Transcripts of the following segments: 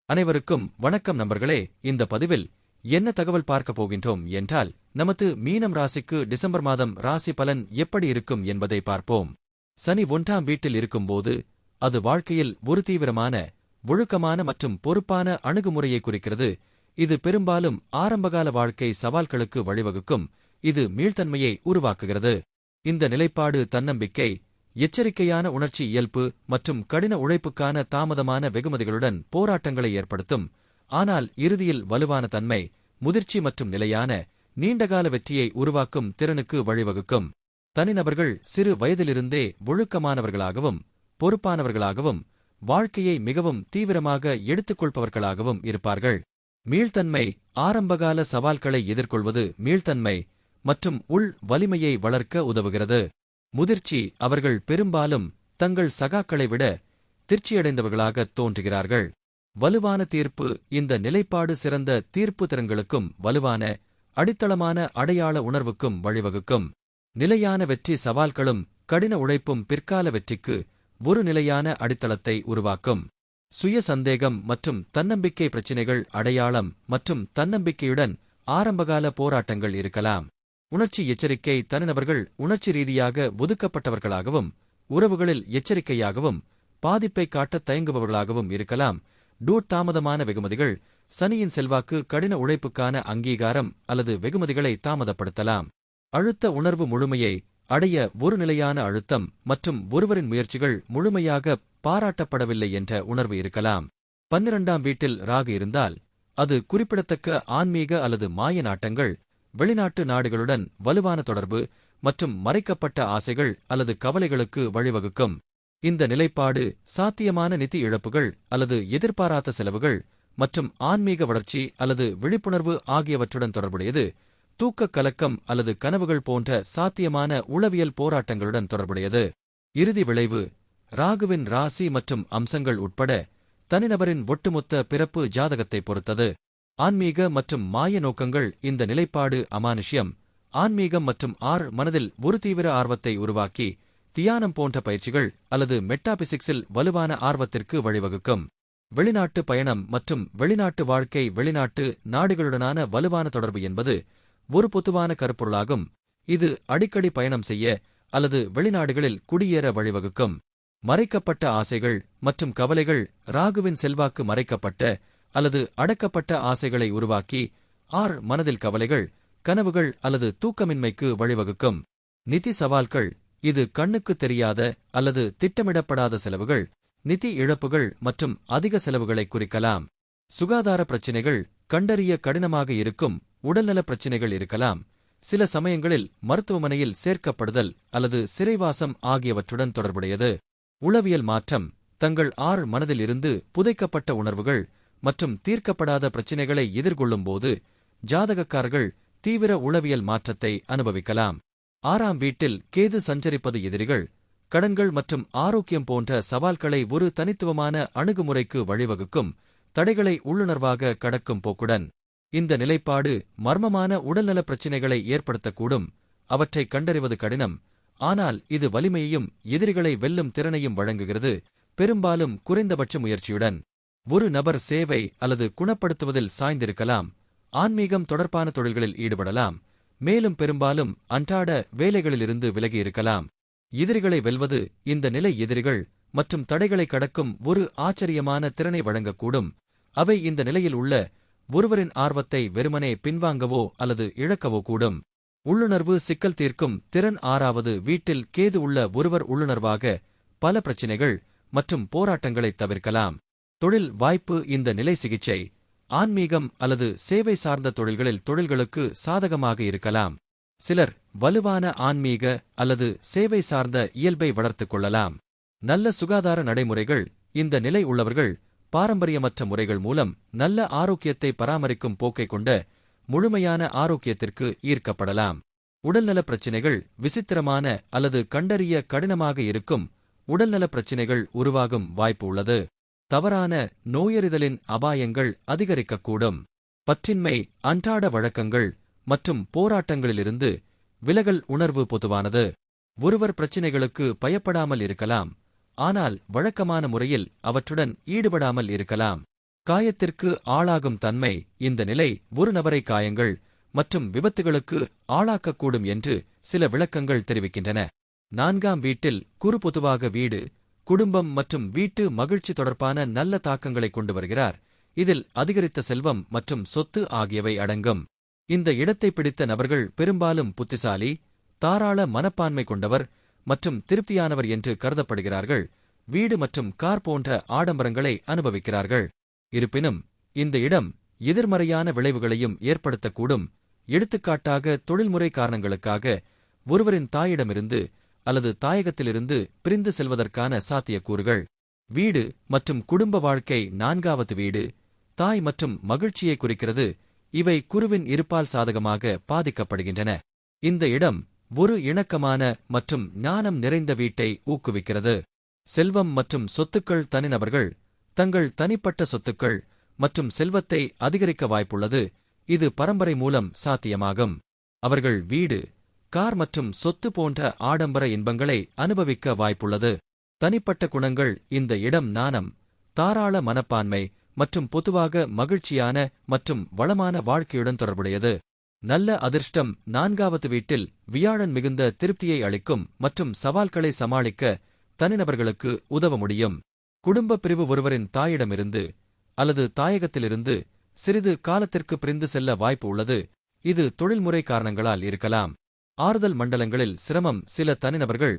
அனைவருக்கும் வணக்கம் நண்பர்களே. இந்த பதிவில் என்ன தகவல் பார்க்கப் போகின்றோம் என்றால், நமது மீனம் ராசிக்கு டிசம்பர் மாதம் ராசி பலன் எப்படி இருக்கும் என்பதை பார்ப்போம். சனி 1ஆம் வீட்டில் இருக்கும்போது அது வாழ்க்கையில் ஒரு தீவிரமான, ஒழுக்கமான மற்றும் பொறுப்பான அணுகுமுறையை குறிக்கிறது. இது பெரும்பாலும் ஆரம்பகால வாழ்க்கை சவால்களுக்கு வழிவகுக்கும். இது மீள்தன்மையை உருவாக்குகிறது. இந்த நிலைப்பாடு தன்னம்பிக்கை, எச்சரிக்கையான உணர்ச்சி இயல்பு மற்றும் கடின உழைப்புக்கான தாமதமான வெகுமதிகளுடன் போராட்டங்களை ஏற்படுத்தும். ஆனால் இறுதியில் வலுவான தன்மை, முதிர்ச்சி மற்றும் நிலையான, நீண்டகால வெற்றியை உருவாக்கும் திறனுக்கு வழிவகுக்கும். தனிநபர்கள் சிறு வயதிலிருந்தே ஒழுக்கமானவர்களாகவும் பொறுப்பானவர்களாகவும் வாழ்க்கையை மிகவும் தீவிரமாக எடுத்துக்கொள்பவர்களாகவும் இருப்பார்கள். மீள்தன்மை ஆரம்பகால சவால்களை எதிர்கொள்வது மீள்தன்மை மற்றும் உள் வலிமையை வளர்க்க உதவுகிறது. முதிர்ச்சி அவர்கள் பெரும்பாலும் தங்கள் சகாக்களை விட திருப்தியடைந்தவர்களாக தோன்றுகிறார்கள். வலுவான தீர்ப்பு இந்த நிலைப்பாடு சிறந்த தீர்ப்பு திறன்களுக்கும் வலுவான, அடித்தளமான அடையாள உணர்வுக்கும் வழிவகுக்கும். நிலையான வெற்றி சவால்களும் கடின உழைப்பும் பிற்கால வெற்றிக்கு ஒரு நிலையான அடித்தளத்தை உருவாக்கும். சுய சந்தேகம் மற்றும் தன்னம்பிக்கை பிரச்சினைகள் அடையாளம் மற்றும் தன்னம்பிக்கையுடன் ஆரம்பகால போராட்டங்கள் இருக்கலாம். உணர்ச்சி எச்சரிக்கை தனிநபர்கள் உணர்ச்சி ரீதியாக ஒதுக்கப்பட்டவர்களாகவும் உறவுகளில் எச்சரிக்கையாகவும் பாதிப்பை காட்ட தயங்குபவர்களாகவும் இருக்கலாம். தாமதமான வெகுமதிகள் சனியின் செல்வாக்கு கடின உழைப்புக்கான அங்கீகாரம் அல்லது வெகுமதிகளை தாமதப்படுத்தலாம். அழுத்த உணர்வு முழுமையை அடைய ஒரு நிலையான அழுத்தம் மற்றும் ஒருவரின் முயற்சிகள் முழுமையாக பாராட்டப்படவில்லை என்ற உணர்வு இருக்கலாம். 12ஆம் வீட்டில் ராகு இருந்தால் அது குறிப்பிடத்தக்க ஆன்மீக அல்லது மாய நாட்டங்கள், வெளிநாட்டு நாடுகளுடன் வலுவான தொடர்பு மற்றும் மறைக்கப்பட்ட ஆசைகள் அல்லது கவலைகளுக்கு வழிவகுக்கும். இந்த நிலைப்பாடு சாத்தியமான நிதி இழப்புகள் அல்லது எதிர்பாராத செலவுகள் மற்றும் ஆன்மீக வளர்ச்சி அல்லது விழிப்புணர்வு ஆகியவற்றுடன் தொடர்புடையது. தூக்கக் கலக்கம் அல்லது கனவுகள் போன்ற சாத்தியமான உளவியல் போராட்டங்களுடன் தொடர்புடையது. இறுதி விளைவு ராகுவின் ராசி மற்றும் அம்சங்கள் உட்பட தனிநபரின் ஒட்டுமொத்த பிறப்பு ஜாதகத்தை பொறுத்தது. ஆன்மீக மற்றும் மாய நோக்கங்கள் இந்த நிலைப்பாடு அமானுஷ்யம், ஆன்மீகம் மற்றும் மனதில் ஒரு தீவிர ஆர்வத்தை உருவாக்கி தியானம் போன்ற பயிற்சிகள் அல்லது மெட்டாபிசிக்ஸில் வலுவான ஆர்வத்திற்கு வழிவகுக்கும். வெளிநாட்டு பயணம் மற்றும் வெளிநாட்டு வாழ்க்கை வெளிநாட்டு நாடுகளுடனான வலுவான தொடர்பு என்பது ஒரு பொதுவான கருப்பொருளாகும். இது அடிக்கடி பயணம் செய்ய அல்லது வெளிநாடுகளில் குடியேற வழிவகுக்கும். மறைக்கப்பட்ட ஆசைகள் மற்றும் கவலைகள் ராகுவின் செல்வாக்கு மறைக்கப்பட்ட அல்லது அடக்கப்பட்ட ஆசைகளை உருவாக்கி மனதில் கவலைகள், கனவுகள் அல்லது தூக்கமின்மைக்கு வழிவகுக்கும். நிதி சவால்கள் இது கண்ணுக்கு தெரியாத அல்லது திட்டமிடப்படாத செலவுகள், நிதி இழப்புகள் மற்றும் அதிக செலவுகளை குறிக்கலாம். சுகாதார பிரச்சினைகள் கண்டறிய கடினமாக இருக்கும் உடல்நலப் பிரச்சினைகள் இருக்கலாம். சில சமயங்களில் மருத்துவமனையில் சேர்க்கப்படுதல் அல்லது சிறைவாசம் ஆகியவற்றுடன் தொடர்புடையது. உளவியல் மாற்றம் தங்கள் மனதில் இருந்து புதைக்கப்பட்ட உணர்வுகள் மற்றும் தீர்க்கப்படாத பிரச்சினைகளை எதிர்கொள்ளும்போது ஜாதகக்காரர்கள் தீவிர உளவியல் மாற்றத்தை அனுபவிக்கலாம். 6ஆம் வீட்டில் கேது சஞ்சரிப்பது எதிரிகள், கடன்கள் மற்றும் ஆரோக்கியம் போன்ற சவால்களை ஒரு தனித்துவமான அணுகுமுறைக்கு வழிவகுக்கும். தடைகளை உள்ளுணர்வாக கடக்கும் போக்குடன் இந்த நிலைப்பாடு மர்மமான உடல்நலப் பிரச்சினைகளை ஏற்படுத்தக்கூடும். அவற்றை கண்டறிவது கடினம், ஆனால் இது வலிமையையும் எதிரிகளை வெல்லும் திறனையும் வழங்குகிறது, பெரும்பாலும் குறைந்தபட்ச முயற்சியுடன். ஒரு நபர் சேவை அல்லது குணப்படுத்துவதில் சாய்ந்திருக்கலாம், ஆன்மீகம் தொடர்பான தொழில்களில் ஈடுபடலாம், மேலும் பெரும்பாலும் அன்றாட வேலைகளிலிருந்து விலகியிருக்கலாம். எதிரிகளை வெல்வது இந்த நிலை எதிரிகள் மற்றும் தடைகளை கடக்கும் ஒரு ஆச்சரியமான திறனை வழங்கக்கூடும். அவை இந்த நிலையில் உள்ள ஒருவரின் ஆர்வத்தை வெறுமனே பின்வாங்கவோ அல்லது இழக்கவோ கூடும். உள்ளுணர்வு சிக்கல் தீர்க்கும் திறன் 6வது வீட்டில் கேது உள்ள ஒருவர் உள்ளுணர்வாக பல பிரச்சினைகள் மற்றும் போராட்டங்களை தவிர்க்கலாம். தொழில் வாய்ப்பு இந்த நிலை சிகிச்சை, ஆன்மீகம் அல்லது சேவை சார்ந்த தொழில்களில் தொழில்களுக்கு சாதகமாக இருக்கலாம். சிலர் வலுவான ஆன்மீக அல்லது சேவை சார்ந்த இயல்பை வளர்த்துக் கொள்ளலாம். நல்ல சுகாதார நடைமுறைகள் இந்த நிலை உள்ளவர்கள் பாரம்பரியமற்ற முறைகள் மூலம் நல்ல ஆரோக்கியத்தை பராமரிக்கும் போக்கை கொண்ட முழுமையான ஆரோக்கியத்திற்கு ஈர்க்கப்படலாம். உடல்நலப் பிரச்சினைகள் விசித்திரமான அல்லது கண்டறிய கடினமாக இருக்கும் உடல்நலப் பிரச்சினைகள் உருவாகும் வாய்ப்பு உள்ளது. தவறான நோயறிதலின் அபாயங்கள் அதிகரிக்கக்கூடும். பற்றின்மை, அன்றாட வழக்கங்கள் மற்றும் போராட்டங்களிலிருந்து விலகல் உணர்வு பொதுவானது. ஒருவர் பிரச்சினைகளுக்கு பயப்படாமல் இருக்கலாம், ஆனால் வழக்கமான முறையில் அவற்றுடன் ஈடுபடாமல் இருக்கலாம். காயத்திற்கு ஆளாகும் தன்மை. இந்த நிலை ஒரு நபரை காயங்கள் மற்றும் விபத்துகளுக்கு ஆளாக்கக்கூடும் என்று சில விளக்கங்கள் தெரிவிக்கின்றன. 4ஆம் வீட்டில் குரு பொதுவாக வீடு, குடும்பம் மற்றும் வீட்டு மகிழ்ச்சி தொடர்பான நல்ல தாக்கங்களை கொண்டு வருகிறார். இதில் அதிகரித்த செல்வம் மற்றும் சொத்து ஆகியவை அடங்கும். இந்த இடத்தை பிடித்த நபர்கள் பெரும்பாலும் புத்திசாலி, தாராள மனப்பான்மை கொண்டவர் மற்றும் திருப்தியானவர் என்று கருதப்படுகிறார்கள். வீடு மற்றும் கார் போன்ற ஆடம்பரங்களை அனுபவிக்கிறார்கள். இருப்பினும் இந்த இடம் எதிர்மறையான விளைவுகளையும் ஏற்படுத்தக்கூடும். எடுத்துக்காட்டாக, தொழில்முறை காரணங்களுக்காக ஒருவரின் தாயிடமிருந்து அல்லது தாயகத்திலிருந்து பிரிந்து செல்வதற்கான சாத்தியக்கூறுகள். வீடு மற்றும் குடும்ப வாழ்க்கை. 4வது வீடு தாய் மற்றும் மகிழ்ச்சியை குறிக்கிறது. இவை குருவின் இருப்பால் சாதகமாக பாதிக்கப்படுகின்றன. இந்த இடம் ஒரு இணக்கமான மற்றும் ஞானம் நிறைந்த வீட்டை ஊக்குவிக்கிறது. செல்வம் மற்றும் சொத்துக்கள். தனிநபர்கள் தங்கள் தனிப்பட்ட சொத்துக்கள் மற்றும் செல்வத்தை அதிகரிக்க வாய்ப்புள்ளது. இது பரம்பரை மூலம் சாத்தியமாகும். அவர்கள் வீடு, கார் மற்றும் சொத்து போன்ற ஆடம்பர இன்பங்களை அனுபவிக்க வாய்ப்புள்ளது. தனிப்பட்ட குணங்கள். இந்த இடம் ஞானம், தாராள மனப்பான்மை மற்றும் பொதுவாக மகிழ்ச்சியான மற்றும் வளமான வாழ்க்கையுடன் தொடர்புடையது. நல்ல அதிர்ஷ்டம். 4வது வீட்டில் வியாழன் மிகுந்த திருப்தியை அளிக்கும் மற்றும் சவால்களை சமாளிக்க தனிநபர்களுக்கு உதவ முடியும். குடும்ப பிரிவு. ஒருவரின் தாயிடமிருந்து அல்லது தாயகத்திலிருந்து சிறிது காலத்திற்கு பிரிந்து செல்ல வாய்ப்பு உள்ளது. இது தொழில்முறை காரணங்களால் இருக்கலாம். ஆறுதல் மண்டலங்களில் சிரமம். சில தனிநபர்கள்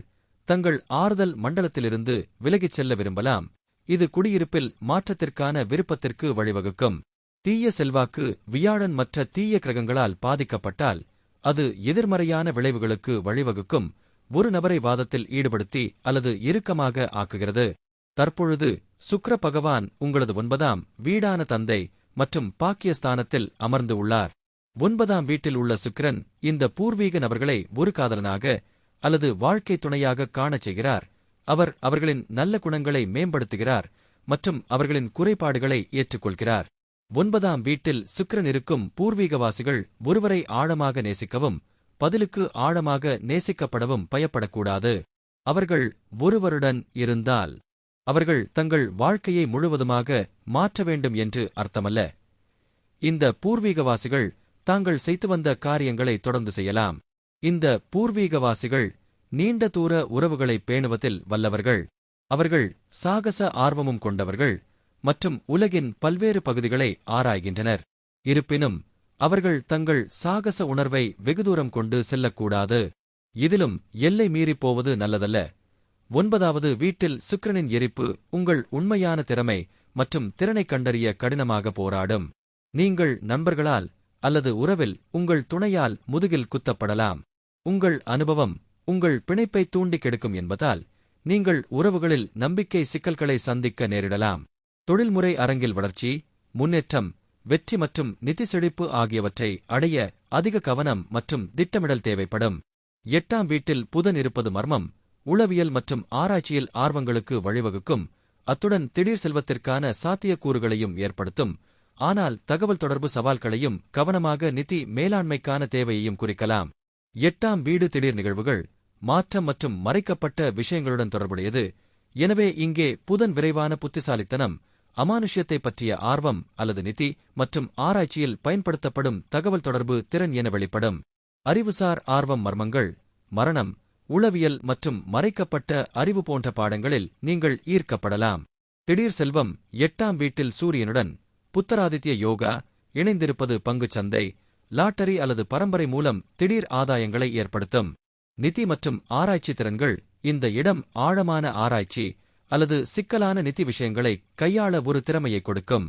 தங்கள் ஆறுதல் மண்டலத்திலிருந்து விலகிச் செல்ல விரும்பலாம். இது குடியிருப்பில் மாற்றத்திற்கான விருப்பத்திற்கு வழிவகுக்கும். தீய செல்வாக்கு. வியாழன் மற்ற தீய கிரகங்களால் பாதிக்கப்பட்டால் அது எதிர்மறையான விளைவுகளுக்கு வழிவகுக்கும். ஒரு நபரை வாதத்தில் ஈடுபடுத்தி அல்லது இறுக்கமாக ஆக்குகிறது. தற்பொழுது சுக்கிர பகவான் உங்களது 9ஆம் வீடான தந்தை மற்றும் பாக்கியஸ்தானத்தில் அமர்ந்து உள்ளார். 9ஆம் வீட்டில் உள்ள சுக்கிரன் இந்த பூர்வீக நபர்களை ஒரு காதலனாக அல்லது வாழ்க்கை துணையாக காணச் செய்கிறார். அவர் அவர்களின் நல்ல குணங்களை மேம்படுத்துகிறார் மற்றும் அவர்களின் குறைபாடுகளை ஏற்றுக்கொள்கிறார். 9ஆம் வீட்டில் சுக்கிரன் இருக்கும் பூர்வீகவாசிகள் ஒருவரை ஆழமாக நேசிக்கவும் பதிலுக்கு ஆழமாக நேசிக்கப்படவும் பயப்படக்கூடாது. அவர்கள் ஒருவருடன் இருந்தால் அவர்கள் தங்கள் வாழ்க்கையை முழுவதுமாக மாற்ற வேண்டும் என்று அர்த்தமல்ல. இந்த பூர்வீகவாசிகள் தாங்கள் செய்து வந்த காரியங்களை தொடர்ந்து செய்யலாம். இந்த பூர்வீகவாசிகள் நீண்ட தூர உறவுகளை பேணுவதில் வல்லவர்கள். அவர்கள் சாகச ஆர்வமும் கொண்டவர்கள் மற்றும் உலகின் பல்வேறு பகுதிகளை ஆராய்கின்றனர். இருப்பினும் அவர்கள் தங்கள் சாகச உணர்வை வெகுதூரம் கொண்டு செல்லக்கூடாது. இதிலும் எல்லை மீறிப் போவது நல்லதல்ல. 9வது வீட்டில் சுக்கிரனின் எரிப்பு உங்கள் உண்மையான திறமை மற்றும் திறனைக் கண்டறிய கடினமாக போராடும். நீங்கள் நண்பர்களால் அல்லது உறவில் உங்கள் துணையால் முதுகில் குத்தப்படலாம். உங்கள் அனுபவம் உங்கள் பிணைப்பை தூண்டிக் கெடுக்கும் என்பதால் நீங்கள் உறவுகளில் நம்பிக்கை சிக்கல்களை சந்திக்க நேரிடலாம். தொழில்முறை அரங்கில் வளர்ச்சி, முன்னேற்றம், வெற்றி மற்றும் நிதி செழிப்பு ஆகியவற்றை அடைய அதிக கவனம் மற்றும் திட்டமிடல் தேவைப்படும். 8ஆம் வீட்டில் புதன் இருப்பது மர்மம், உளவியல் மற்றும் ஆராய்ச்சியில் ஆர்வங்களுக்கு வழிவகுக்கும். அத்துடன் திடீர் செல்வத்திற்கான சாத்தியக்கூறுகளையும் ஏற்படுத்தும். ஆனால் தகவல் தொடர்பு சவால்களையும் கவனமாக நிதி மேலாண்மைக்கான தேவையையும் குறிக்கலாம். 8ஆம் வீடு திடீர் நிகழ்வுகள், மாற்றம் மற்றும் மறைக்கப்பட்ட விஷயங்களுடன் தொடர்புடையது. எனவே இங்கே புதன் விரைவான புத்திசாலித்தனம், அமானுஷ்யத்தை பற்றிய ஆர்வம் அல்லது நிதி மற்றும் ஆராய்ச்சியில் பயன்படுத்தப்படும் தகவல் தொடர்பு திறன் என வெளிப்படும். அறிவுசார் ஆர்வம். மர்மங்கள், மரணம், உளவியல் மற்றும் மறைக்கப்பட்ட அறிவு போன்ற பாடங்களில் நீங்கள் ஈர்க்கப்படலாம். திடீர் செல்வம். 8ஆம் வீட்டில் சூரியனுடன் புத்தராதித்ய யோகா இணைந்திருப்பது பங்குச் சந்தை, லாட்டரி அல்லது பரம்பரை மூலம் திடீர் ஆதாயங்களை ஏற்படுத்தும். நிதி மற்றும் ஆராய்ச்சி திறன்கள். இந்த இடம் ஆழமான ஆராய்ச்சி அல்லது சிக்கலான நிதி விஷயங்களை கையாள ஒரு திறமையை கொடுக்கும்.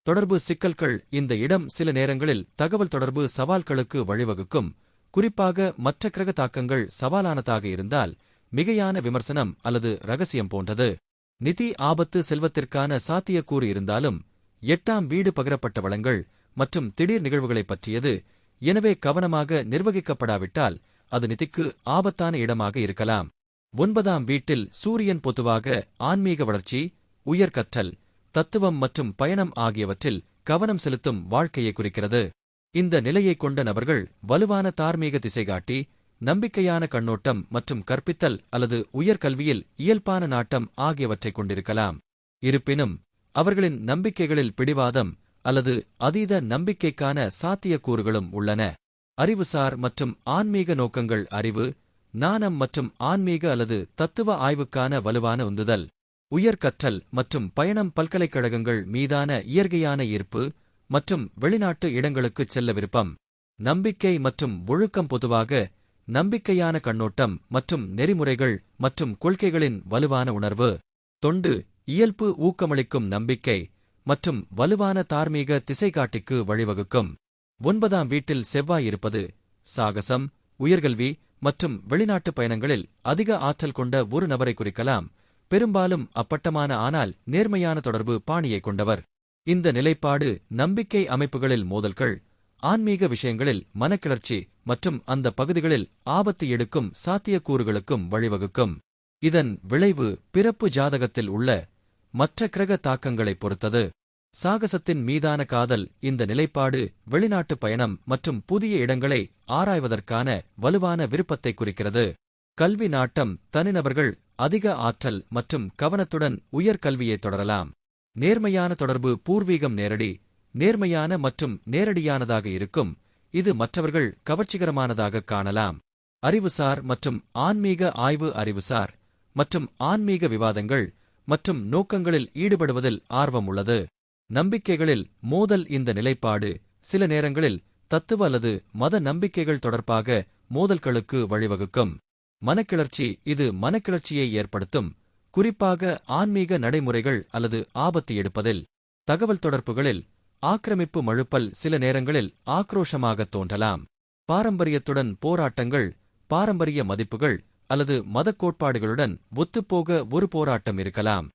தொடர்பு சிக்கல்கள். இந்த இடம் சில நேரங்களில் தகவல் தொடர்பு சவால்களுக்கு வழிவகுக்கும். குறிப்பாக மற்ற கிரக தாக்கங்கள் சவாலானதாக இருந்தால், மிகையான விமர்சனம் அல்லது ரகசியம் போன்றது. நிதி ஆபத்து. செல்வத்திற்கான சாத்தியக்கூறு இருந்தாலும் 8ஆம் வீடு பகிரப்பட்ட வளங்கள் மற்றும் திடீர் நிகழ்வுகளைப் பற்றியது. எனவே கவனமாக நிர்வகிக்கப்படாவிட்டால் அது நிதிக்கு ஆபத்தான இடமாக இருக்கலாம். 9ஆம் வீட்டில் சூரியன் பொதுவாக ஆன்மீக வளர்ச்சி, உயர்கற்றல், தத்துவம் மற்றும் பயணம் ஆகியவற்றில் கவனம் செலுத்தும் வாழ்க்கையை குறிக்கிறது. இந்த நிலையைக் கொண்ட நபர்கள் வலுவான தார்மீக திசைகாட்டி, நம்பிக்கையான கண்ணோட்டம் மற்றும் கற்பித்தல் அல்லது உயர்கல்வியில் இயல்பான நாட்டம் ஆகியவற்றைக் கொண்டிருக்கலாம். இருப்பினும் அவர்களின் நம்பிக்கைகளில் பிடிவாதம் அல்லது அதீத நம்பிக்கைக்கான சாத்தியக்கூறுகளும் உள்ளன. அறிவுசார் மற்றும் ஆன்மீக நோக்கங்கள் அறிவு, ஞானம் மற்றும் ஆன்மீக அல்லது தத்துவ ஆய்வுக்கான வலுவான உந்துதல். உயர்கற்றல் மற்றும் பயணம் பல்கலைக்கழகங்கள் மீதான இயற்கையான ஈர்ப்பு மற்றும் வெளிநாட்டு இடங்களுக்குச் செல்ல விருப்பம். நம்பிக்கை மற்றும் ஒழுக்கம் பொதுவாக நம்பிக்கையான கண்ணோட்டம் மற்றும் நெறிமுறைகள் மற்றும் கொள்கைகளின் வலுவான உணர்வு. தொண்டு, இயல்பு ஊக்கமளிக்கும் நம்பிக்கை மற்றும் வலுவான தார்மீக திசைகாட்டிக்கு வழிவகுக்கும். 9ஆம் வீட்டில் செவ்வாய் இருப்பது சாகசம், உயர்கல்வி மற்றும் வெளிநாட்டு பயணங்களில் அதிக ஆற்றல் கொண்ட ஒரு நபரை குறிக்கலாம், பெரும்பாலும் அப்பட்டமான ஆனால் நேர்மையான தொடர்பு பாணியை கொண்டவர். இந்த நிலைப்பாடு நம்பிக்கை அமைப்புகளில் மோதல்கள், ஆன்மீக விஷயங்களில் மனக்கிளர்ச்சி மற்றும் அந்த பகுதிகளில் ஆபத்து எடுக்கும் சாத்தியக்கூறுகளுக்கும் வழிவகுக்கும். இதன் விளைவு பிறப்பு ஜாதகத்தில் உள்ள மற்ற கிரக தாக்கங்களைப் பொறுத்தது. சாகசத்தின் மீதான காதல் இந்த நிலைப்பாடு வெளிநாட்டு பயணம் மற்றும் புதிய இடங்களை ஆராய்வதற்கான வலுவான விருப்பத்தை குறிக்கிறது. கல்வி நாட்டம் தனிநபர்கள் அதிக ஆற்றல் மற்றும் கவனத்துடன் உயர்கல்வியை தொடரலாம். நேர்மையான தொடர்பு பூர்வீகம் நேரடி, நேர்மையான மற்றும் நேரடியானதாக இருக்கும், இது மற்றவர்கள் கவர்ச்சிகரமானதாக காணலாம். அறிவுசார் மற்றும் ஆன்மீக ஆய்வு அறிவுசார் மற்றும் ஆன்மீக விவாதங்கள் மற்றும் நோக்கங்களில் ஈடுபடுவதில் ஆர்வம் உள்ளது. நம்பிக்கைகளில் மோதல் இந்த நிலைப்பாடு சில நேரங்களில் தத்துவ அல்லது மத நம்பிக்கைகள் தொடர்பாக மோதல்களுக்கு வழிவகுக்கும். மனக்கிளர்ச்சி இது மனக்கிளர்ச்சியை ஏற்படுத்தும், குறிப்பாக ஆன்மீக நடைமுறைகள் அல்லது ஆபத்து எடுப்பதில். தகவல் தொடர்புகளில் ஆக்கிரமிப்பு மழுப்பல் சில நேரங்களில் ஆக்ரோஷமாகத் தோன்றலாம். பாரம்பரியத்துடன் போராட்டங்கள், பாரம்பரிய மதிப்புகள் அல்லது மதக் கோட்பாடுகளுடன் ஒத்துப்போக ஒரு போராட்டம் இருக்கலாம்.